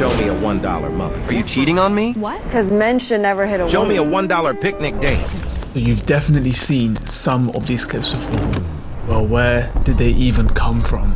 Show me a $1 mullet. Are you cheating on me? What? Because men should never hit a Show woman. me a $1 picnic date. You've definitely seen some of these clips before. Well, where did they even come from?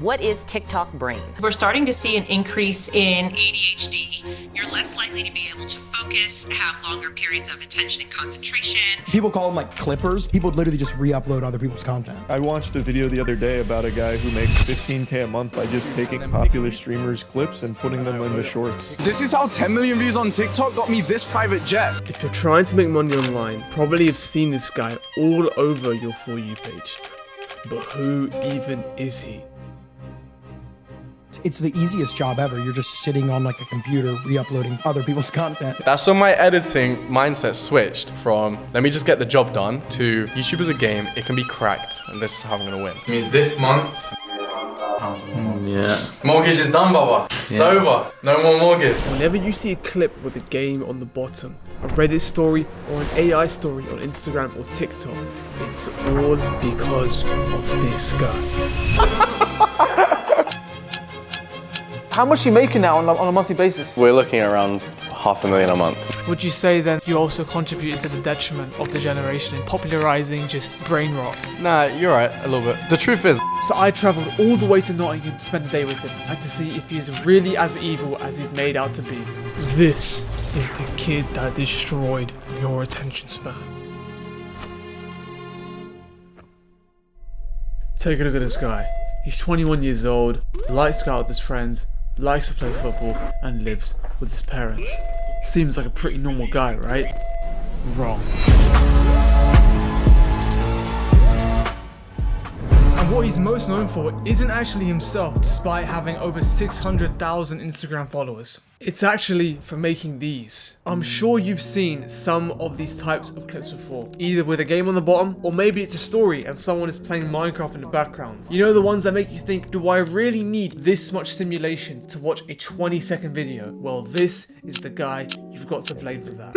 What is TikTok brain? We're starting to see an increase in ADHD. You're less likely to be able to focus, have longer periods of attention and concentration. People call them like clippers. People literally just re-upload other people's content. I watched a video the other day about a guy who makes 15K a month by just taking popular streamers' clips and putting them in the shorts. This is how 10 million views on TikTok got me this private jet. If you're trying to make money online, probably have seen this guy all over your For You page. But who even is he? It's the easiest job ever. You're just sitting on like a computer re-uploading other people's content. That's when my editing mindset switched from let me just get the job done to YouTube is a game, it can be cracked, and this is how I'm gonna win. It means this month, mortgage is done, Baba. It's over. No more mortgage. Whenever you see a clip with a game on the bottom, a Reddit story or an AI story on Instagram or TikTok, it's all because of this guy. How much are you making now on a monthly basis? We're looking at around $500,000 a month. Would you say then you also contributed to the detriment of the generation in popularizing just brain rot? Nah, you're right, a little bit. The truth is, So I travelled all the way to Nottingham to spend a day with him and to see if he's really as evil as he's made out to be. This is the kid that destroyed your attention span. Take a look at this guy. He's 21 years old, likes to go out with his friends, likes to play football, and lives with his parents. Seems like a pretty normal guy, right? Wrong. And what he's most known for isn't actually himself, despite having over 600,000 Instagram followers. It's actually for making these. I'm sure you've seen some of these types of clips before, either with a game on the bottom, or maybe it's a story and someone is playing Minecraft in the background. You know, the ones that make you think, do I really need this much stimulation to watch a 20-second video? Well, this is the guy you've got to blame for that.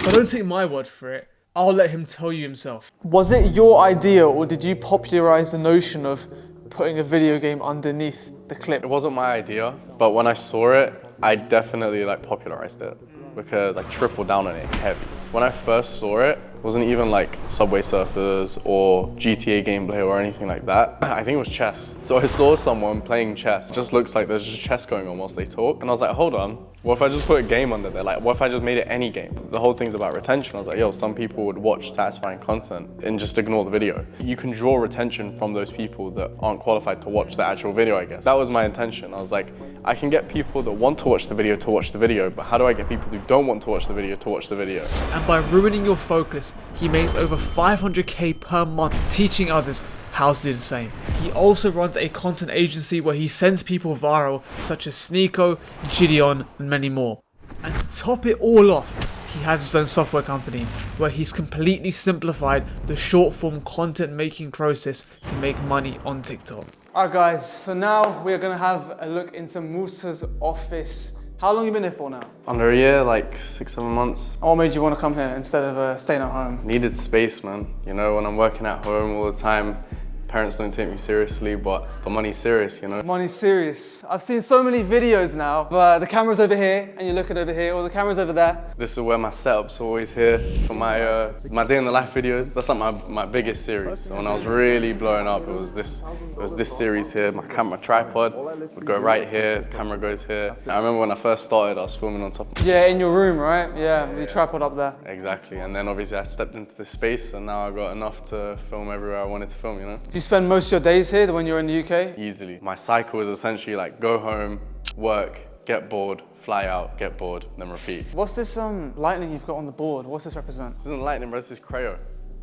But don't take my word for it. I'll let him tell you himself. Was it your idea, or did you popularize the notion of putting a video game underneath the clip? it wasn't my idea, but when I saw it, I definitely popularized it because I tripled down on it heavy. When I first saw it, it wasn't even like Subway Surfers or GTA gameplay or anything like that. I think it was chess. So I saw someone playing chess. It just looks like there's just chess going on whilst they talk. And I was like, hold on, what if I just put a game under there? Like, what if I just made it any game? The whole thing's about retention. I was like, yo, some people would watch satisfying content and just ignore the video. You can draw retention from those people that aren't qualified to watch the actual video, I guess. That was my intention. I was like, I can get people that want to watch the video, but how do I get people who don't want to watch the video to watch the video? And by ruining your focus, he makes over 500k per month teaching others how to do the same. He also runs a content agency where he sends people viral, such as Sneako, Gideon, and many more. And to top it all off, he has his own software company where he's completely simplified the short form content making process to make money on TikTok. Alright guys, so now we're gonna have a look into Musa's office. How long have you been here for now? Under a year, like 6-7 month. What made you want to come here instead of staying at home? Needed space, man. You know, when I'm working at home all the time, parents don't take me seriously, but money's serious, you know? Money's serious. I've seen so many videos now, but the camera's over here, and you're looking over here, or the camera's over there. This is where my setup's always here for my day in the life videos. That's like my biggest series. So when I was really blowing up, it was this series here. My camera tripod would go right here, the camera goes here. I remember when I first started, I was filming on top of Yeah, in your room, right? Yeah, the tripod up there. Exactly, and then obviously I stepped into this space, and now I got enough to film everywhere I wanted to film, you know? Do you spend most of your days here when you're in the UK? Easily. My cycle is essentially like go home, work, get bored, fly out, get bored, then repeat. What's this lightning you've got on the board? What's this represent? This isn't lightning, bro, this is Creo.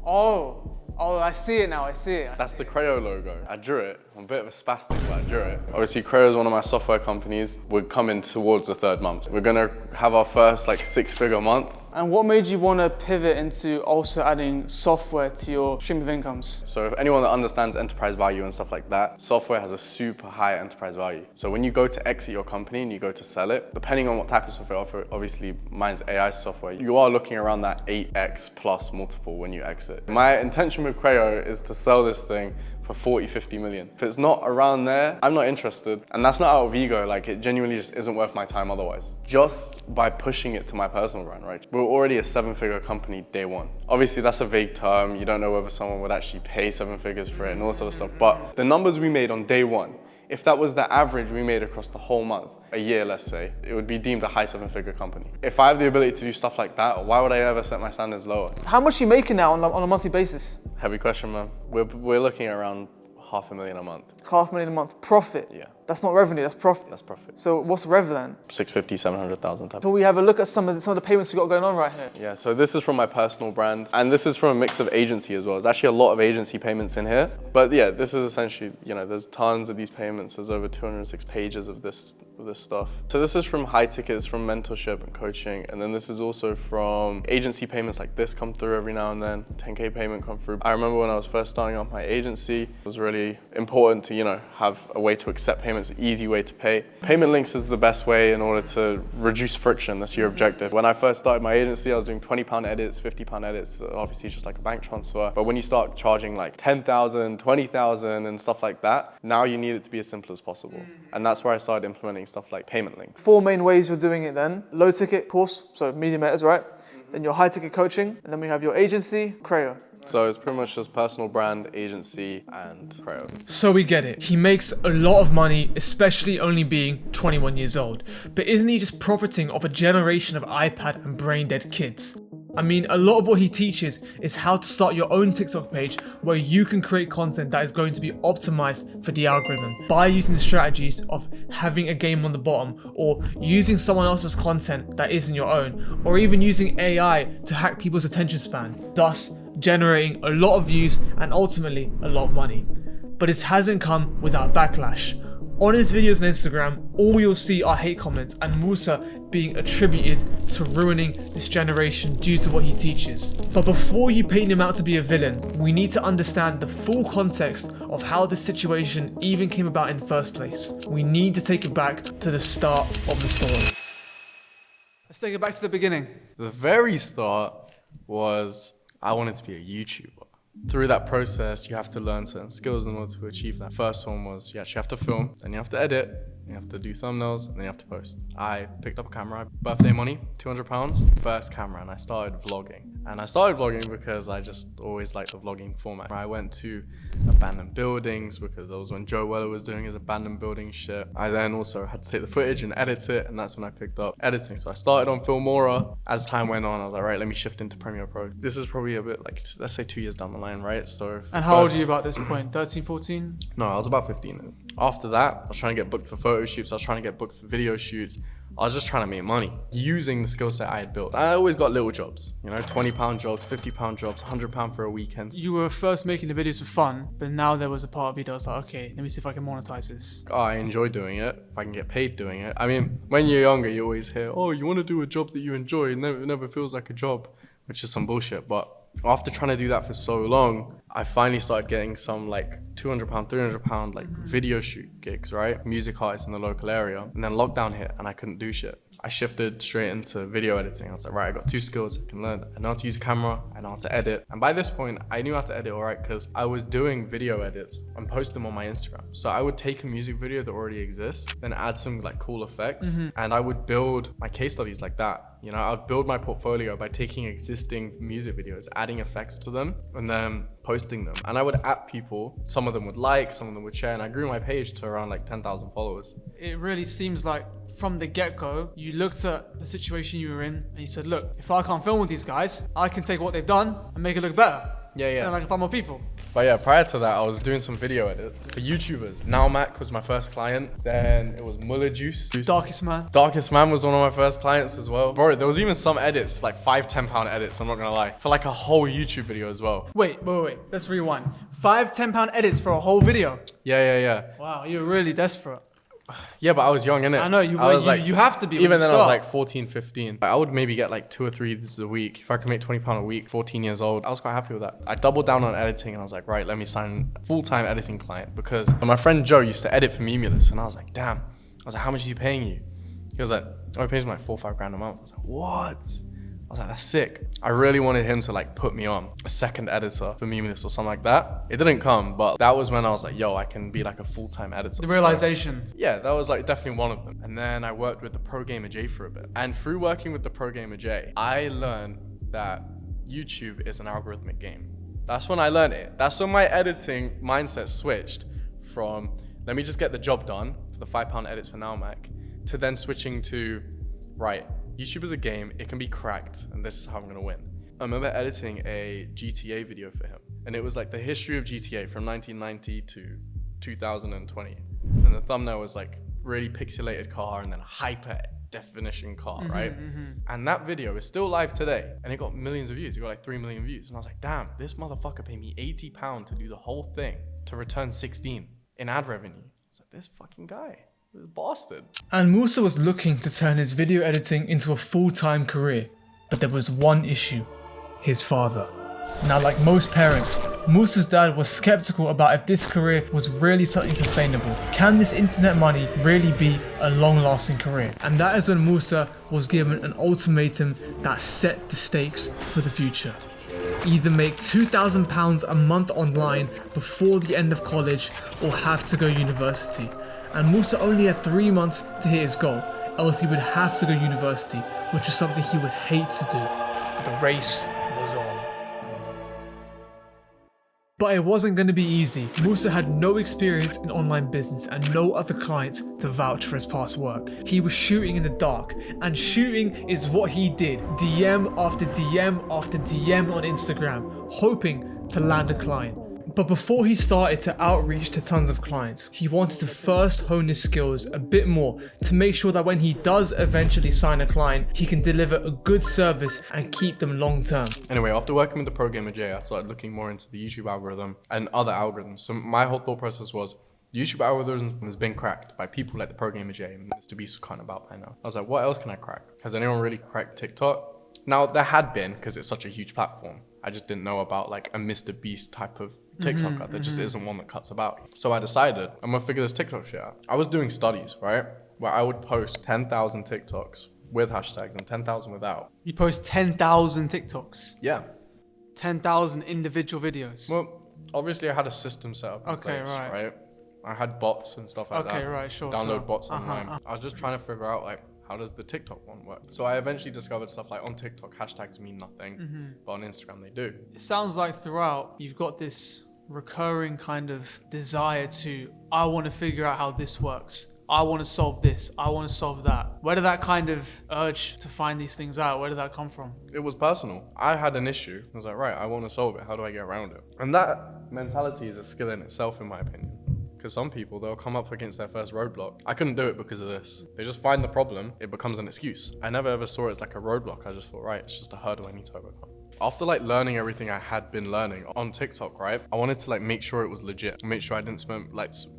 Oh, I see it now, I see it. That's the Creo logo. I drew it. I'm a bit of a spastic, but I drew it. Obviously, Creo is one of my software companies. We're coming towards the 3rd month. We're gonna have our first 6-figure month. And what made you want to pivot into also adding software to your stream of incomes? So if anyone that understands enterprise value and stuff like that, software has a super high enterprise value. So when you go to exit your company and you go to sell it, depending on what type of software offer, obviously mine's AI software, you are looking around that 8x plus multiple when you exit. My intention with Creo is to sell this thing for 40, 50 million. If it's not around there, I'm not interested. And that's not out of ego, like it genuinely just isn't worth my time otherwise. Just by pushing it to my personal brand, right? We're already a 7-figure company day one. Obviously that's a vague term. You don't know whether someone would actually pay 7 figures for it and all this other stuff. But the numbers we made on day one, if that was the average we made across the whole month, a year, let's say, it would be deemed a high 7-figure company. If I have the ability to do stuff like that, why would I ever set my standards lower? How much are you making now on a monthly basis? Heavy question, man. We're looking at around $500,000 a month. $500,000 a month profit? Yeah. That's not revenue, that's profit. That's profit. So what's rev then? 650, 700,000 type. Can we have a look at some of the payments we got going on right here? Yeah, so this is from my personal brand, and this is from a mix of agency as well. There's actually a lot of agency payments in here. But yeah, this is essentially, there's tons of these payments. There's over 206 pages of this stuff. So this is from high tickets, from mentorship and coaching. And then this is also from agency payments like this come through every now and then, 10K payment come through. I remember when I was first starting off my agency, it was really important to, have a way to accept payments, an easy way to pay. Payment links is the best way in order to reduce friction. That's your objective. When I first started my agency, I was doing £20 edits, £50 edits, obviously just like a bank transfer. But when you start charging like 10,000, 20,000 and stuff like that, now you need it to be as simple as possible. And that's where I started implementing stuff like payment links. 4 main ways you're doing it then. Low ticket course, so medium edits, right? Then your high ticket coaching, and then we have your agency, Creo. So it's pretty much just personal brand, agency, and Creo. So we get it. He makes a lot of money, especially only being 21 years old. But isn't he just profiting off a generation of iPad and brain dead kids? I mean, a lot of what he teaches is how to start your own TikTok page where you can create content that is going to be optimized for the algorithm by using the strategies of having a game on the bottom, or using someone else's content that isn't your own, or even using AI to hack people's attention span, thus generating a lot of views and ultimately a lot of money. But it hasn't come without backlash. On his videos on Instagram, all you'll see are hate comments and Musa being attributed to ruining this generation due to what he teaches. But before you paint him out to be a villain, we need to understand the full context of how this situation even came about in the first place. We need to take it back to the start of the story. Let's take it back to the beginning. The very start was I wanted to be a YouTuber. Through that process, you have to learn certain skills in order to achieve that. First one was you actually have to film, then you have to edit, you have to do thumbnails, and then you have to post. I picked up a camera, birthday money, £200, first camera, and I started vlogging. And I started vlogging because I just always liked the vlogging format. I went to abandoned buildings because that was when Joe Weller was doing his abandoned building shit. I then also had to take the footage and edit it, and that's when I picked up editing. So I started on Filmora. As time went on, I was like, right, let me shift into Premiere Pro. This is probably a bit like, let's say 2 years down the line, right? So. And how old are you about this point? 13, 14? No, I was about 15. After that, I was trying to get booked for photo shoots. I was trying to get booked for video shoots. I was just trying to make money using the skill set I had built. I always got little jobs, £20 jobs, £50 jobs, £100 for a weekend. You were first making the videos for fun, but now there was a part of you that was like, okay, let me see if I can monetize this. I enjoy doing it, if I can get paid doing it. I mean, when you're younger, you always hear, oh, you want to do a job that you enjoy. It never feels like a job, which is some bullshit. But after trying to do that for so long, I finally started getting some like £200, £300 like video shoot gigs, right? Music artists in the local area. And then lockdown hit and I couldn't do shit. I shifted straight into video editing. I was like, right, I got 2 skills I can learn. I know how to use a camera, I know how to edit. And by this point, I knew how to edit all right because I was doing video edits and post them on my Instagram. So I would take a music video that already exists, then add some like cool effects, and I would build my case studies like that. I'd build my portfolio by taking existing music videos, adding effects to them, and then posting them. And I would at people, some of them would like, some of them would share, and I grew my page to around like 10,000 followers. It really seems like from the get-go, you looked at the situation you were in and you said, look, if I can't film with these guys, I can take what they've done and make it look better. Yeah. And I can find more people. But yeah, prior to that, I was doing some video edits for YouTubers. Now Mac was my first client. Then it was Muller Juice. Darkest Man. Darkest Man was one of my first clients as well. Bro, there was even some edits, like £5-10 edits, I'm not gonna lie, for like a whole YouTube video as well. Wait. Let's rewind. 5-10 edits for a whole video. Yeah. Wow, you're really desperate. Yeah, but I was young, innit? I know, you have to be. Even then I was like 14, 15. I would maybe get like 2 or 3 a week. If I could make £20 a week, 14 years old, I was quite happy with that. I doubled down on editing and I was like, right, let me sign a full-time editing client, because my friend Joe used to edit for Memulus and I was like, damn. I was like, how much is he paying you? He was like, oh, he pays me like 4 or 5 grand a month. I was like, what? I was like, that's sick. I really wanted him to like put me on a second editor for Memeless or something like that. It didn't come, but that was when I was like, yo, I can be like a full-time editor. The realization. So, yeah, that was like definitely one of them. And then I worked with the Pro Gamer J for a bit. And through working with the Pro Gamer J, I learned that YouTube is an algorithmic game. That's when I learned it. That's when my editing mindset switched from, let me just get the job done for the £5 edits for Now Mac, to then switching to, right, YouTube is a game, it can be cracked, and this is how I'm gonna win. I remember editing a GTA video for him, and it was like the history of GTA from 1990 to 2020. And the thumbnail was like really pixelated car and then a hyper definition car, right? And that video is still live today, and it got millions of views. It got like 3 million views. And I was like, damn, this motherfucker paid me £80 to do the whole thing to return 16 in ad revenue. I was like, this fucking guy. This bastard. And Musa was looking to turn his video editing into a full-time career, but there was one issue: his father. Now, like most parents, Musa's dad was skeptical about if this career was really something sustainable. Can this internet money really be a long-lasting career? And that is when Musa was given an ultimatum that set the stakes for the future. Either make £2,000 a month online before the end of college, or have to go university. And Musa only had 3 months to hit his goal, else he would have to go university, which was something he would hate to do. The race was on. But it wasn't going to be easy. Musa had no experience in online business and no other clients to vouch for his past work. He was shooting in the dark, and shooting is what he did. DM after DM after DM on Instagram, hoping to land a client. But before he started to outreach to tons of clients, he wanted to first hone his skills a bit more to make sure that when he does eventually sign a client, he can deliver a good service and keep them long term. Anyway, after working with the Pro Gamer J, I started looking more into the YouTube algorithm and other algorithms. So my whole thought process was, the YouTube algorithm has been cracked by people like the Pro Gamer J, and Mr. Beast was kind of about by now. I was like, what else can I crack? Has anyone really cracked TikTok? Now, there had been, because it's such a huge platform. I just didn't know about like a Mr. Beast type of TikToker. There just isn't one that cuts about. So I decided, I'm gonna figure this TikTok shit out. I was doing studies, right? Where I would post 10,000 TikToks with hashtags and 10,000 without. You post 10,000 TikToks? Yeah. 10,000 individual videos? Well, obviously I had a system set up in place, right? I had bots and stuff like that. Okay, right, sure. Download bots online. I was just trying to figure out like, how does the TikTok one work? So I eventually discovered stuff like on TikTok, hashtags mean nothing, but on Instagram they do. It sounds like throughout, you've got this recurring kind of desire to, I want to figure out how this works. I want to solve this. I want to solve that. Where did that kind of urge to find these things out? Where did that come from? It was personal. I had an issue. I was like, right, I want to solve it. How do I get around it? And that mentality is a skill in itself, in my opinion. Because some people, they'll come up against their first roadblock. I couldn't do it because of this. They just find the problem, it becomes an excuse. I never ever saw it as like a roadblock. I just thought, right, it's just a hurdle I need to overcome. After like learning everything I had been learning on TikTok, right, I wanted to like make sure it was legit, make sure I didn't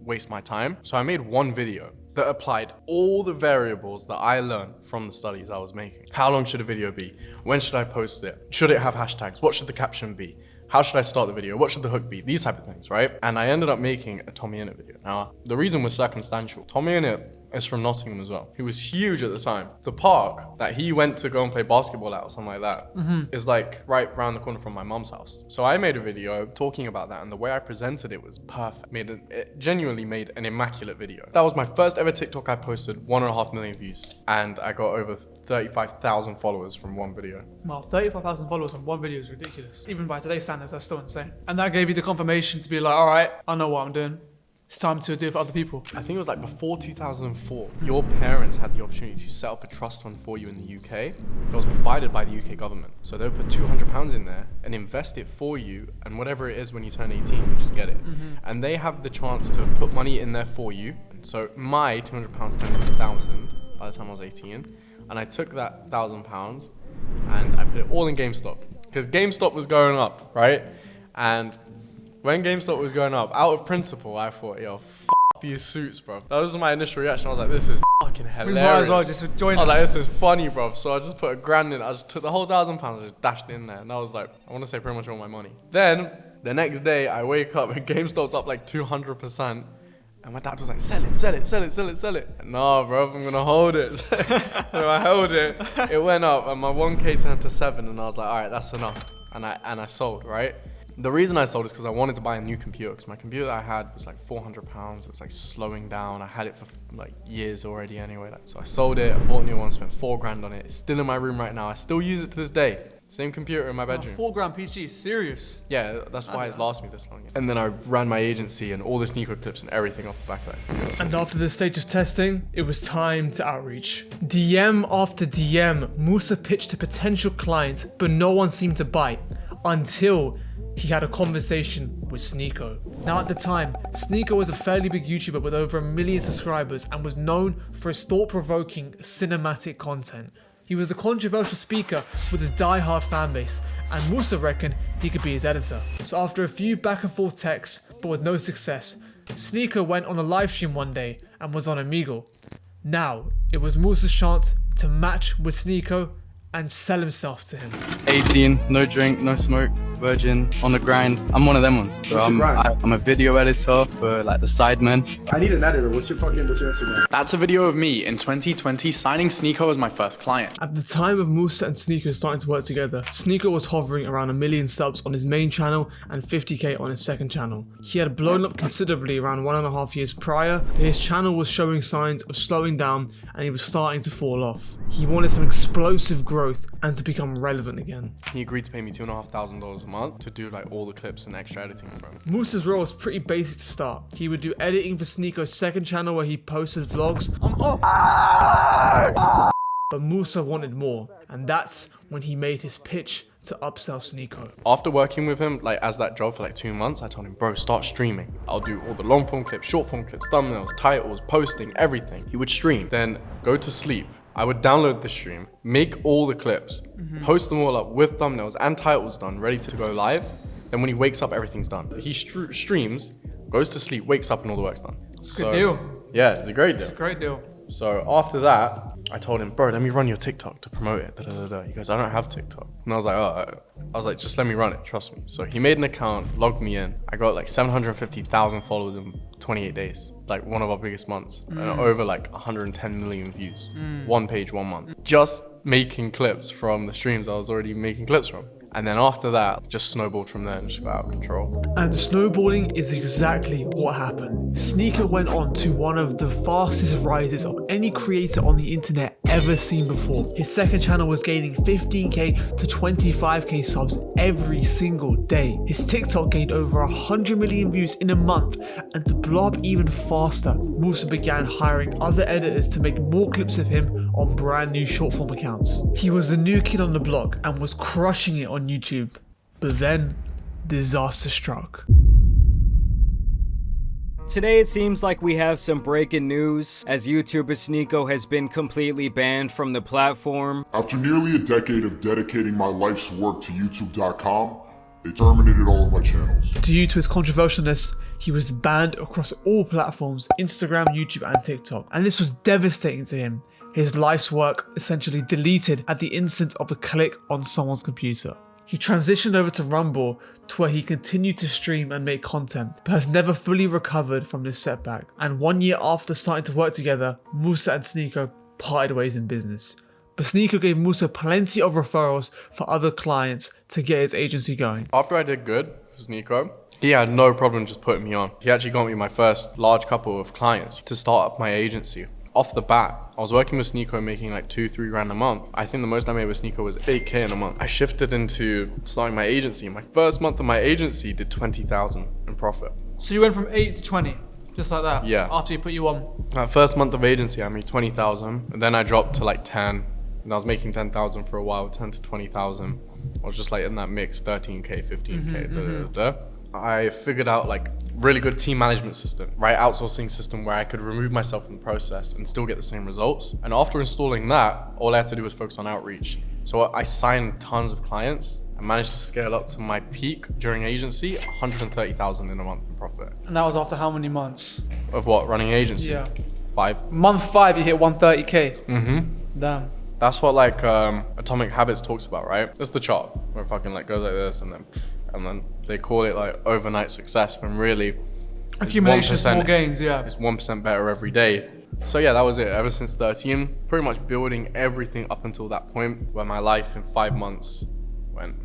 waste my time. So I made one video that applied all the variables that I learned from the studies I was making. How long should a video be? When should I post it? Should it have hashtags? What should the caption be? How should I start the video? What should the hook be? These type of things, right? And I ended up making a Tommy Innit video. Now, the reason was circumstantial. Tommy Innit is from Nottingham as well. He was huge at the time. The park that he went to go and play basketball at or something like that is like right around the corner from my mom's house. So I made a video talking about that, and the way I presented it was perfect. It genuinely made an immaculate video. That was my first ever TikTok I posted, 1.5 million views. And I got over 35,000 followers from one video. Wow, 35,000 followers from one video is ridiculous. Even by today's standards, that's still insane. And that gave you the confirmation to be like, all right, I know what I'm doing. It's time to do it for other people. I think it was like before 2004, your parents had the opportunity to set up a trust fund for you in the UK that was provided by the UK government. So they would put £200 in there and invest it for you, and whatever it is when you turn 18, you just get it. And they have the chance to put money in there for you. So my £200 turned into 1,000 by the time I was 18. And I took that £1,000 and I put it all in GameStop, because GameStop was going up, right? And when GameStop was going up, out of principle, I thought, yo, these suits, bro. That was my initial reaction. I was like, this is fucking hilarious. We might as well just join. I was like, this is funny, bro. So I just put £1,000 in. I just took the whole £1,000 and just dashed it in there. And I was like, I want to say pretty much all my money. Then the next day, I wake up and GameStop's up like 200%. And my dad was like, sell it, sell it, sell it, sell it, sell it. Nah, bro, I'm gonna hold it. So I held it. It went up, and my 1K turned to 7, and I was like, all right, that's enough. And I sold, right? The reason I sold is because I wanted to buy a new computer, because my computer I had was like £400. It was like slowing down. I had it for like years already anyway. So I sold it, I bought a new one, spent £4 on it. It's still in my room right now. I still use it to this day. Same computer in my bedroom. $4 PC, serious. Yeah, that's why it's lasted me this long. And then I ran my agency and all the Sneako clips and everything off the back of that. And after this stage of testing, it was time to outreach. DM after DM, Musa pitched to potential clients, but no one seemed to bite until he had a conversation with Sneako. Now at the time, Sneako was a fairly big YouTuber with over 1 million subscribers and was known for his thought-provoking cinematic content. He was a controversial speaker with a die-hard fan base, and Musa reckoned he could be his editor. So after a few back and forth texts, but with no success, Sneako went on a live stream one day and was on Omegle. Now, it was Musa's chance to match with Sneako and sell himself to him. 18, no drink, no smoke, virgin, on the grind. I'm one of them ones. So I'm a video editor for like the Sidemen. I need an editor. What's your Instagram? That's a video of me in 2020 signing Sneako as my first client. At the time of Musa and Sneako starting to work together, Sneako was hovering around 1 million subs on his main channel and 50k on his second channel. He had blown up considerably around 1.5 years prior, but his channel was showing signs of slowing down and he was starting to fall off. He wanted some explosive growth and to become relevant again. He agreed to pay me $2,500 a month to do like all the clips and extra editing for him. Musa's role was pretty basic to start. He would do editing for Sneako's second channel where he posted vlogs. But Musa wanted more, and that's when he made his pitch to upsell Sneako. After working with him like as that job for like 2 months, I told him, bro, start streaming. I'll do all the long form clips, short form clips, thumbnails, titles, posting, everything. He would stream, then go to sleep. I would download the stream, make all the clips, post them all up with thumbnails and titles done, ready to go live. Then when he wakes up, everything's done. He streams, goes to sleep, wakes up, and all the work's done. It's a good deal. Yeah, it's a great deal. It's a great deal. So after that, I told him, bro, let me run your TikTok to promote it. He goes, I don't have TikTok. And I was like, oh, just let me run it, trust me. So he made an account, logged me in. I got like 750,000 followers in 28 days, like one of our biggest months, and over like 110 million views. One page, 1 month. Just making clips from the streams I was already making clips from. And then after that, just snowballed from there and just got out of control. And snowballing is exactly what happened. Sneako went on to one of the fastest rises of any creator on the internet ever seen before. His second channel was gaining 15k to 25k subs every single day. His TikTok gained over 100 million views in a month, and to blow up even faster, Musa began hiring other editors to make more clips of him on brand new short form accounts. He was the new kid on the block and was crushing it on YouTube, but then disaster struck. Today it seems like we have some breaking news, as YouTuber Sneako has been completely banned from the platform. After nearly a decade of dedicating my life's work to YouTube.com, they terminated all of my channels. Due to his controversialness, he was banned across all platforms, Instagram, YouTube and TikTok, and this was devastating to him. His life's work essentially deleted at the instant of a click on someone's computer. He transitioned over to Rumble, to where he continued to stream and make content, but has never fully recovered from this setback. And 1 year after starting to work together, Musa and Sneako parted ways in business. But Sneako gave Musa plenty of referrals for other clients to get his agency going. After I did good for Sneako, he had no problem just putting me on. He actually got me my first large couple of clients to start up my agency. Off the bat, I was working with Sneako making like 2-3 grand a month. I think the most I made with Sneako was 8k in a month. I shifted into starting my agency. My first month of my agency did 20,000 in profit. So you went from 8 to 20, just like that? Yeah. After he put you on? My first month of agency, I made 20,000. And then I dropped to like 10. And I was making 10,000 for a while, 10 to 20,000. I was just like in that mix, 13k, 15k, I figured out like really good team management system, right? Outsourcing system where I could remove myself from the process and still get the same results. And after installing that, all I had to do was focus on outreach. So I signed tons of clients and managed to scale up to my peak during agency, 130,000 in a month in profit. And that was after how many months? Of what, running an agency? Yeah. 5. Month 5, you hit 130k. Damn. That's what like Atomic Habits talks about, right? It's the chart where it fucking like goes like this and then they call it like overnight success, when really Accumulation of 1%. small gains, yeah. It's 1% better every day. So yeah, that was it. Ever since 13, pretty much building everything up until that point where my life in 5 months went,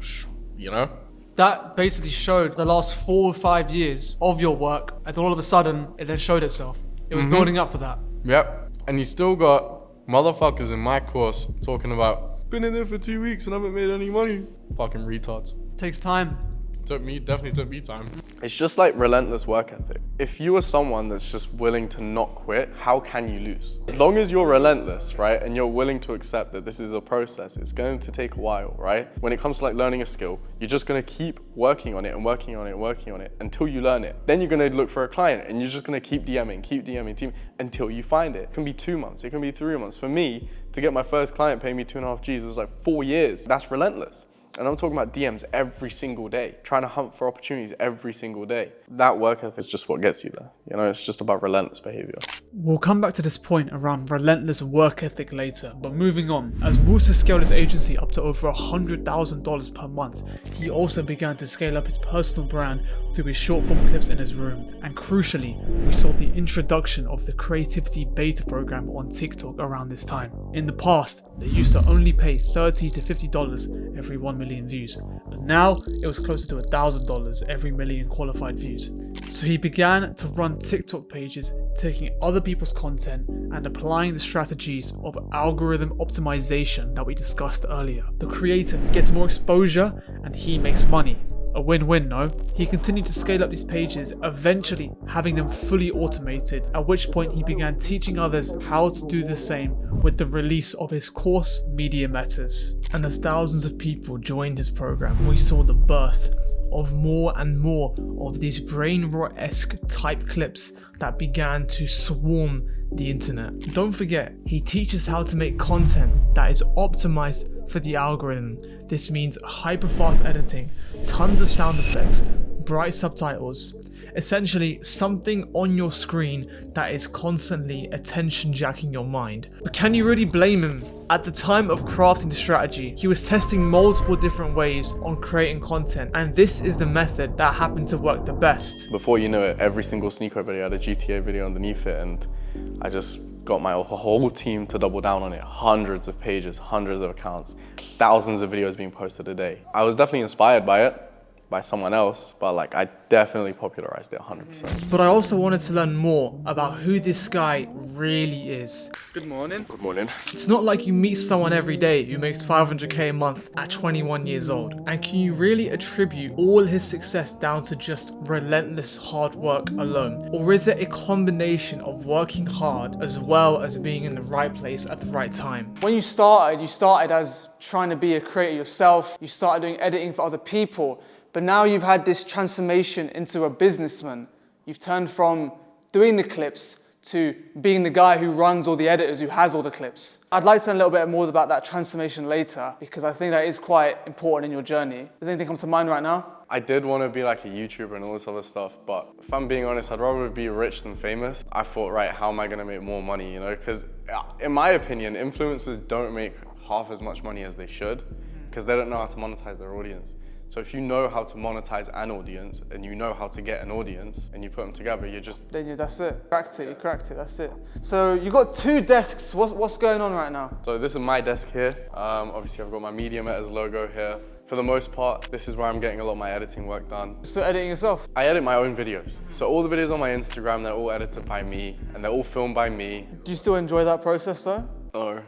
you know? That basically showed the last 4 or 5 years of your work, and then all of a sudden, it then showed itself. It was building up for that. Yep. And you still got motherfuckers in my course talking about, been in there for 2 weeks and haven't made any money. Fucking retards. Takes time. Definitely took me time. It's just like relentless work ethic. If you are someone that's just willing to not quit, how can you lose? As long as you're relentless, right, and you're willing to accept that this is a process, it's going to take a while, right? When it comes to like learning a skill, you're just gonna keep working on it and working on it and working on it until you learn it. Then you're gonna look for a client and you're just gonna keep DMing until you find it. It can be 2 months, it can be 3 months. For me, to get my first client paying me 2.5 G's was like 4 years. That's relentless. And I'm talking about DMs every single day, trying to hunt for opportunities every single day. That work ethic is just what gets you there. You know, it's just about relentless behavior. We'll come back to this point around relentless work ethic later, but moving on. As Musa scaled his agency up to over $100,000 per month, he also began to scale up his personal brand through his short form clips in his room. And crucially, we saw the introduction of the creativity beta program on TikTok around this time. In the past, they used to only pay $30 to $50 every 1 million views, but now it was closer to $1,000 every million qualified views. So he began to run TikTok pages, taking other people's content and applying the strategies of algorithm optimization that we discussed earlier. The creator gets more exposure and he makes money. A win-win, no? He continued to scale up these pages, eventually having them fully automated, at which point he began teaching others how to do the same with the release of his course, Media Matters. And as thousands of people joined his program, we saw the birth of more and more of these brain rot-esque type clips that began to swarm the internet. Don't forget, he teaches how to make content that is optimized for the algorithm. This means hyper-fast editing, tons of sound effects, bright subtitles, essentially something on your screen that is constantly attention jacking your mind. But can you really blame him? At the time of crafting the strategy, he was testing multiple different ways on creating content, and this is the method that happened to work the best. Before you know it, every single Sneako video had a GTA video underneath it, and I just got my whole team to double down on it. Hundreds of pages, hundreds of accounts, thousands of videos being posted a day. I was definitely inspired by it, by someone else, but like I definitely popularized it 100%. But I also wanted to learn more about who this guy really is. Good morning. Good morning. It's not like you meet someone every day who makes $500K a month at 21 years old. And can you really attribute all his success down to just relentless hard work alone? Or is it a combination of working hard as well as being in the right place at the right time? When you started as trying to be a creator yourself. You started doing editing for other people. But now you've had this transformation into a businessman. You've turned from doing the clips to being the guy who runs all the editors, who has all the clips. I'd like to learn a little bit more about that transformation later, because I think that is quite important in your journey. Does anything come to mind right now? I did want to be like a YouTuber and all this other stuff, but if I'm being honest, I'd rather be rich than famous. I thought, right, how am I going to make more money, you know? Because in my opinion, influencers don't make half as much money as they should, because they don't know how to monetize their audience. So if you know how to monetize an audience and you know how to get an audience and you put them together, you're just... Then that's it. You cracked it, that's it. So you got 2 desks. What's going on right now? So this is my desk here. Obviously I've got my Media Matters logo here. For the most part, this is where I'm getting a lot of my editing work done. Still editing yourself? I edit my own videos. So all the videos on my Instagram, they're all edited by me and they're all filmed by me. Do you still enjoy that process though? No.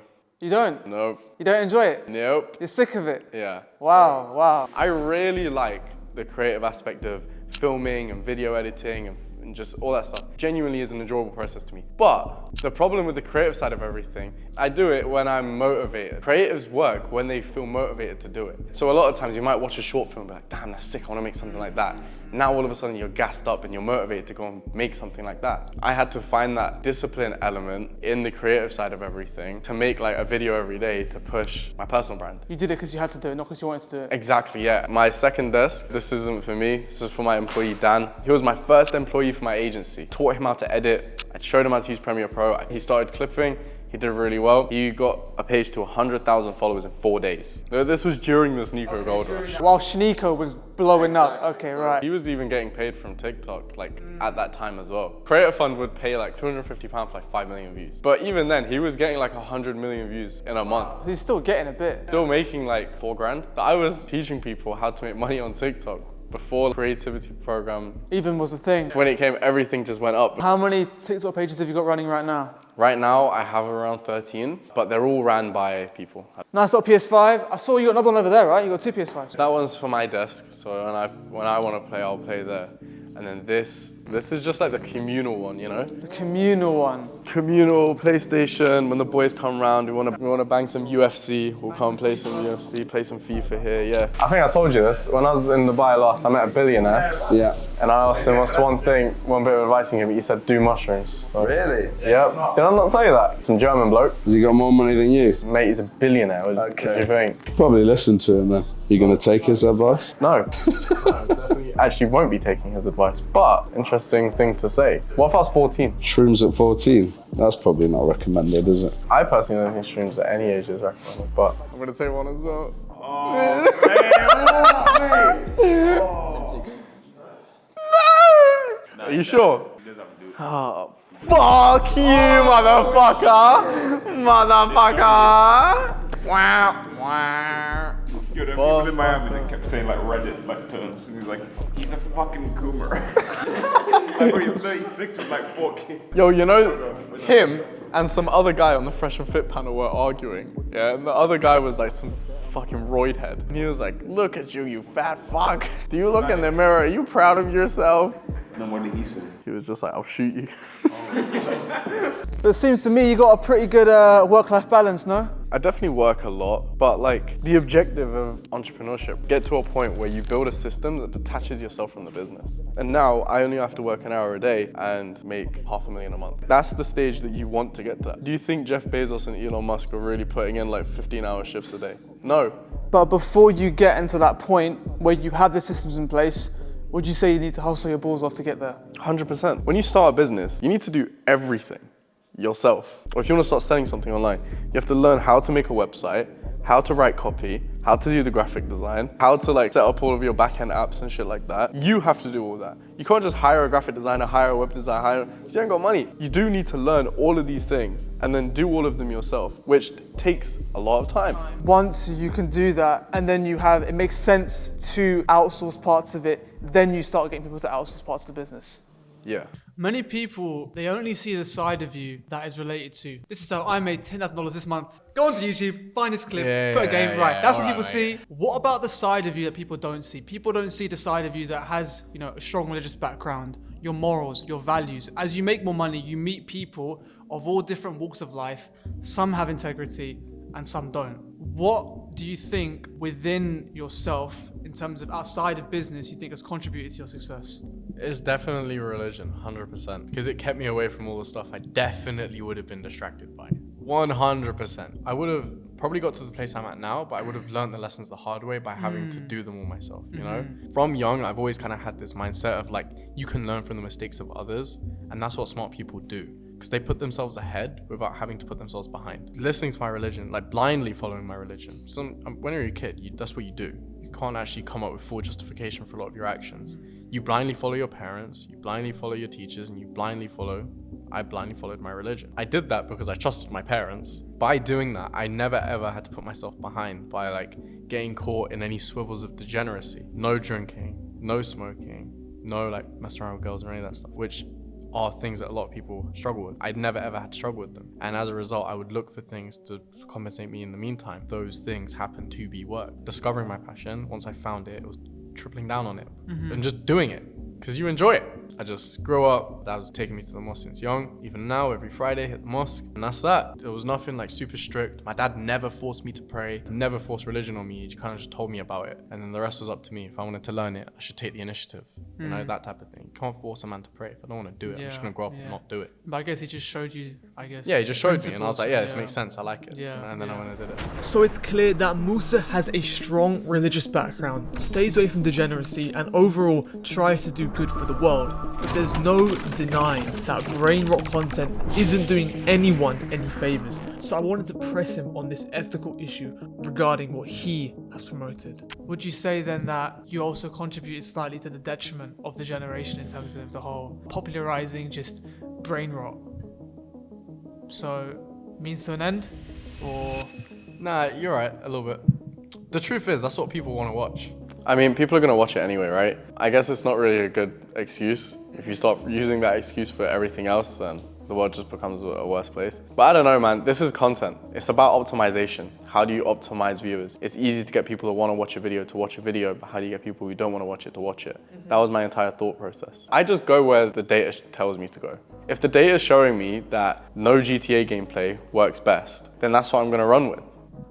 You don't? Nope. You don't enjoy it? Nope. You're sick of it? Yeah. Wow, wow. I really like the creative aspect of filming and video editing and just all that stuff. Genuinely is an enjoyable process to me. But the problem with the creative side of everything, I do it when I'm motivated. Creatives work when they feel motivated to do it. So a lot of times you might watch a short film and be like, damn, that's sick, I want to make something like that. Now all of a sudden you're gassed up and you're motivated to go and make something like that. I had to find that discipline element in the creative side of everything to make like a video every day to push my personal brand. You did it because you had to do it, not because you wanted to do it. Exactly, yeah. My second desk, this isn't for me, this is for my employee Dan. He was my first employee for my agency. Taught him how to edit, I showed him how to use Premiere Pro. He started clipping, He did really well. He got a page to 100,000 followers in 4 days. This was during the Sneako gold rush. While Sneako was blowing up. Okay, right. He was even getting paid from TikTok, like at that time as well. Creator Fund would pay like £250 for like 5 million views. But even then, he was getting like 100 million views in a month. So he's still getting a bit. Still making like 4 grand. I was teaching people how to make money on TikTok before the creativity program even was a thing. When it came, everything just went up. How many TikTok pages have you got running right now? Right now, I have around 13, but they're all ran by people. Nice little PS5. I saw you got another one over there, right? You got 2 PS5s. That one's for my desk, so when I want to play, I'll play there. And then this is just like the communal one, you know? The communal one. Communal PlayStation. When the boys come round, we wanna bang some UFC. We'll come play some UFC, play some FIFA here. Yeah. I think I told you this. When I was in Dubai last, I met a billionaire. Yeah. And I asked him what's one bit of advice he gave me. He said, do mushrooms. So, really? Yep. Did I not say that? Some German bloke. Has he got more money than you? Mate, he's a billionaire. What do you think? Probably listen to him then. You gonna take his advice? No. Actually won't be taking his advice, but interesting thing to say. What if I was 14? Shrooms at 14? That's probably not recommended, is it? I personally don't think shrooms at any age is recommended, but I'm gonna take one as well. No! Are you sure? Oh, fuck you, motherfucker! Motherfucker! Wow, wow. Yo, there were people in Miami that kept saying like Reddit like terms, and he's like, he's a fucking goomer. Like when he's 36 with like 4 kids. Yo, you know, him and some other guy on the Fresh and Fit panel were arguing, yeah, and the other guy was like some fucking roid head. And he was like, look at you, you fat fuck. Do you look in the mirror? Are you proud of yourself? And then what did he say? He was just like, I'll shoot you. But it seems to me you got a pretty good work-life balance, no? I definitely work a lot, but like the objective of entrepreneurship, get to a point where you build a system that detaches yourself from the business. And now I only have to work an hour a day and make $500,000 a month. That's the stage that you want to get to. Do you think Jeff Bezos and Elon Musk are really putting in like 15-hour shifts a day? No. But before you get into that point where you have the systems in place, would you say you need to hustle your balls off to get there? 100%. When you start a business, you need to do everything yourself. Or if you want to start selling something online, you have to learn how to make a website, how to write copy, how to do the graphic design, how to like set up all of your back-end apps and shit like that. You have to do all that. You can't just hire a graphic designer, hire a web designer, you ain't got money. You do need to learn all of these things and then do all of them yourself, which takes a lot of time. Once you can do that and then it makes sense to outsource parts of it, then you start getting people to outsource parts of the business. Yeah. Many people, they only see the side of you that is related to, this is how I made $10,000 this month. Go onto YouTube, find this clip, put a game, right. That's what people see. What about the side of you that people don't see? People don't see the side of you that has, a strong religious background, your morals, your values. As you make more money, you meet people of all different walks of life. Some have integrity and some don't. What do you think within yourself, in terms of outside of business, you think has contributed to your success? It's definitely religion, 100%. Because it kept me away from all the stuff I definitely would have been distracted by. 100%. I would have probably got to the place I'm at now, but I would have learned the lessons the hard way by having to do them all myself, you know? From young, I've always kind of had this mindset of like, you can learn from the mistakes of others, and that's what smart people do. Because they put themselves ahead without having to put themselves behind. Listening to my religion, like blindly following my religion. When you're a kid, that's what you do. You can't actually come up with full justification for a lot of your actions. You blindly follow your parents, you blindly follow your teachers, and I blindly followed my religion. I did that because I trusted my parents. By doing that, I never ever had to put myself behind by like getting caught in any swivels of degeneracy. No drinking, no smoking, no like messing around with girls or any of that stuff, which are things that a lot of people struggle with. I'd never ever had to struggle with them. And as a result, I would look for things to compensate me in the meantime. Those things happened to be work. Discovering my passion, once I found it, it was tripling down on it and just doing it because you enjoy it. I just grew up, that was taking me to the mosque since young. Even now, every Friday, hit the mosque, and that's that. It was nothing like super strict. My dad never forced me to pray, never forced religion on me. He kind of just told me about it, and then the rest was up to me. If I wanted to learn it, I should take the initiative, you know, that type of thing. You can't force a man to pray. If I don't want to do it, I'm just gonna grow up and not do it. But I guess he just showed you, Yeah, he just showed me, and I was like, yeah, this makes sense, I like it. And then I went and did it. So it's clear that Musa has a strong religious background, stays away from degeneracy, and overall tries to do good for the world, but there's no denying that brain rot content isn't doing anyone any favors. So I wanted to press him on this ethical issue regarding what he has promoted. Would you say then that you also contributed slightly to the detriment of the generation in terms of the whole popularizing just brain rot? So, means to an end? Or... Nah, you're right, a little bit. The truth is, that's what people want to watch. I mean, people are gonna watch it anyway, right? I guess it's not really a good excuse. If you start using that excuse for everything else, then the world just becomes a worse place. But I don't know, man, this is content. It's about optimization. How do you optimize viewers? It's easy to get people to wanna watch a video but how do you get people who don't wanna watch it to watch it? That was my entire thought process. I just go where the data tells me to go. If the data is showing me that no GTA gameplay works best, then that's what I'm gonna run with.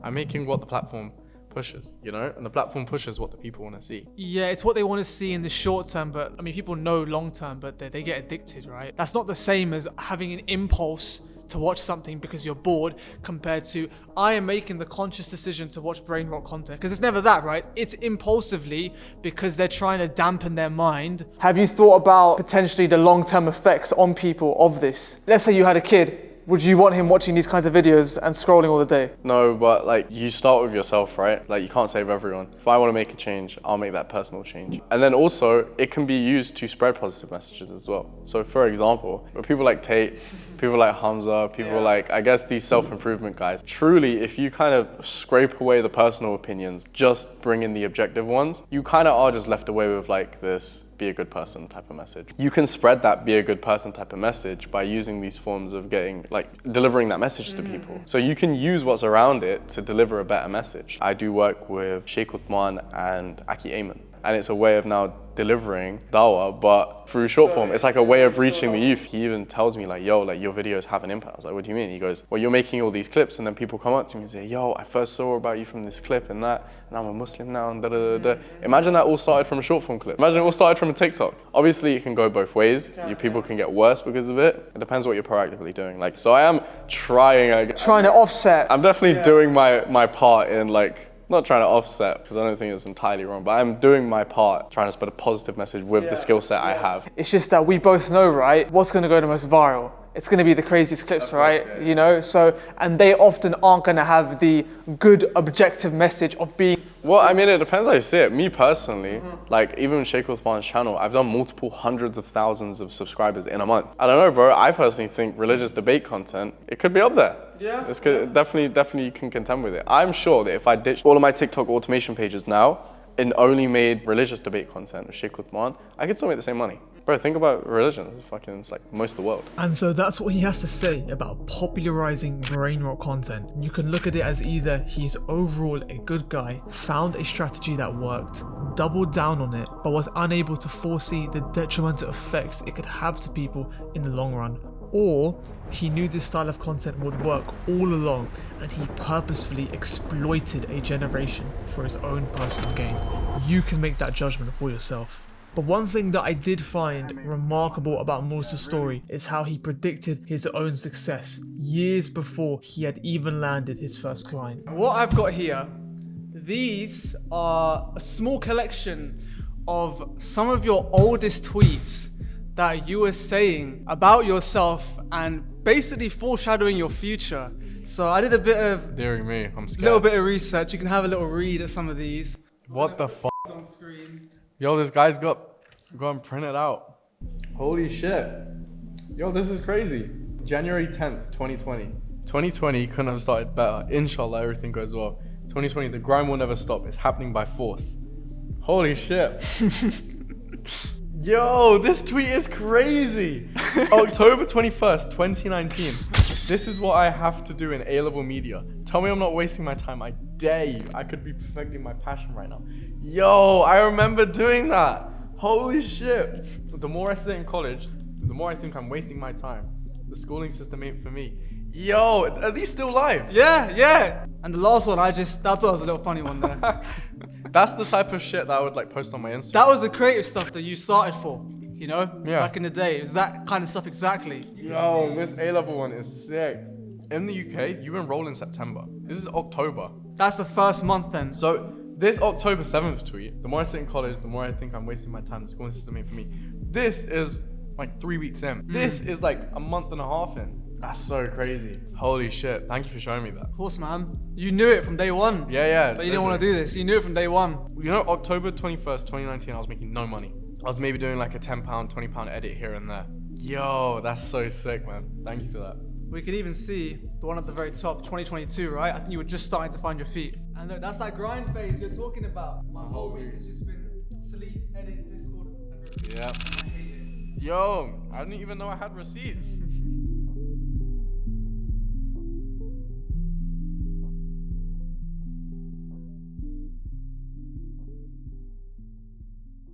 I'm making what the platform pushes, you know? And the platform pushes what the people want to see. Yeah, it's what they want to see in the short term, but I mean, people know long term, but they get addicted, right? That's not the same as having an impulse to watch something because you're bored compared to I am making the conscious decision to watch brain rot content, because it's never that, right? It's impulsively because they're trying to dampen their mind. Have you thought about potentially the long-term effects on people of this? Let's say you had a kid. Would you want him watching these kinds of videos and scrolling all the day? No, but like you start with yourself, right? Like you can't save everyone. If I want to make a change, I'll make that personal change. And then also it can be used to spread positive messages as well. So for example, with people like Tate, people like Hamza, people like, I guess these self-improvement guys, truly if you kind of scrape away the personal opinions, just bring in the objective ones, you kind of are just left away with like this be a good person type of message. You can spread that be a good person type of message by using these forms of delivering that message to people. So you can use what's around it to deliver a better message. I do work with Sheikh Uthman and Aki Ayman, and it's a way of now delivering dawah, but through short form. It's like a way of reaching the youth. He even tells me like, yo, like your videos have an impact. I was like, what do you mean? He goes, well, you're making all these clips and then people come up to me and say, yo, I first saw about you from this clip and that, and I'm a Muslim now and da da da da. Imagine that all started from a short form clip. Imagine it all started from a TikTok. Obviously it can go both ways. People can get worse because of it. It depends what you're proactively doing. Like, so I am trying to offset. I'm definitely doing my part in like, not trying to offset because I don't think it's entirely wrong, but I'm doing my part trying to spread a positive message with the skill set I have. It's just that we both know, right, what's going to go the most viral. It's going to be the craziest clips, right? You know, so, and they often aren't going to have the good objective message of being... Well, I mean, it depends how you see it. Me personally, like even with Sheikh Uthman's channel, I've done multiple hundreds of thousands of subscribers in a month. I don't know, bro. I personally think religious debate content, it could be up there. Yeah. It's definitely you can contend with it. I'm sure that if I ditched all of my TikTok automation pages now and only made religious debate content with Sheikh Uthman, I could still make the same money. Bro, think about religion. It's like most of the world. And so that's what he has to say about popularizing brain rot content. You can look at it as either he's overall a good guy, found a strategy that worked, doubled down on it, but was unable to foresee the detrimental effects it could have to people in the long run. Or he knew this style of content would work all along and he purposefully exploited a generation for his own personal gain. You can make that judgment for yourself. But one thing that I did find remarkable about Musa's story is how he predicted his own success years before he had even landed his first client. What I've got here, these are a small collection of some of your oldest tweets that you were saying about yourself and basically foreshadowing your future. So I did a bit of... Dearing me, I'm scared. Little bit of research. You can have a little read of some of these. What the fuck? On screen. Yo, this guy's got and printed out. Holy shit. Yo, this is crazy. January 10th, 2020. 2020 couldn't have started better. Inshallah, everything goes well. 2020, the grind will never stop. It's happening by force. Holy shit. Yo, this tweet is crazy. October 21st, 2019. This is what I have to do in A-level media. Tell me I'm not wasting my time. I dare you. I could be perfecting my passion right now. Yo, I remember doing that. Holy shit. The more I sit in college, the more I think I'm wasting my time. The schooling system ain't for me. Yo, are these still live? Yeah. And the last one, I thought was a little funny one there. That's the type of shit that I would like post on my Instagram. That was the creative stuff that you started for, you know? Yeah. Back in the day. It was that kind of stuff exactly. Yo, this A-level one is sick. In the UK, you enroll in September. This is October. That's the first month then. So this October 7th tweet, the more I sit in college, the more I think I'm wasting my time. The schooling system ain't for me. This is like 3 weeks in. This is like a month and a half in. That's so crazy. Holy shit. Thank you for showing me that. Of course, man. You knew it from day one. Yeah. But you didn't want to do this. You knew it from day one. You know, October 21st, 2019, I was making no money. I was maybe doing like a £10, £20 edit here and there. Yo, that's so sick, man. Thank you for that. We could even see the one at the very top, 2022, right? I think you were just starting to find your feet. And look, that's that grind phase you're talking about. My whole week has just been sleep, edit, Discord, and repeat. Yep. Yo, I didn't even know I had receipts.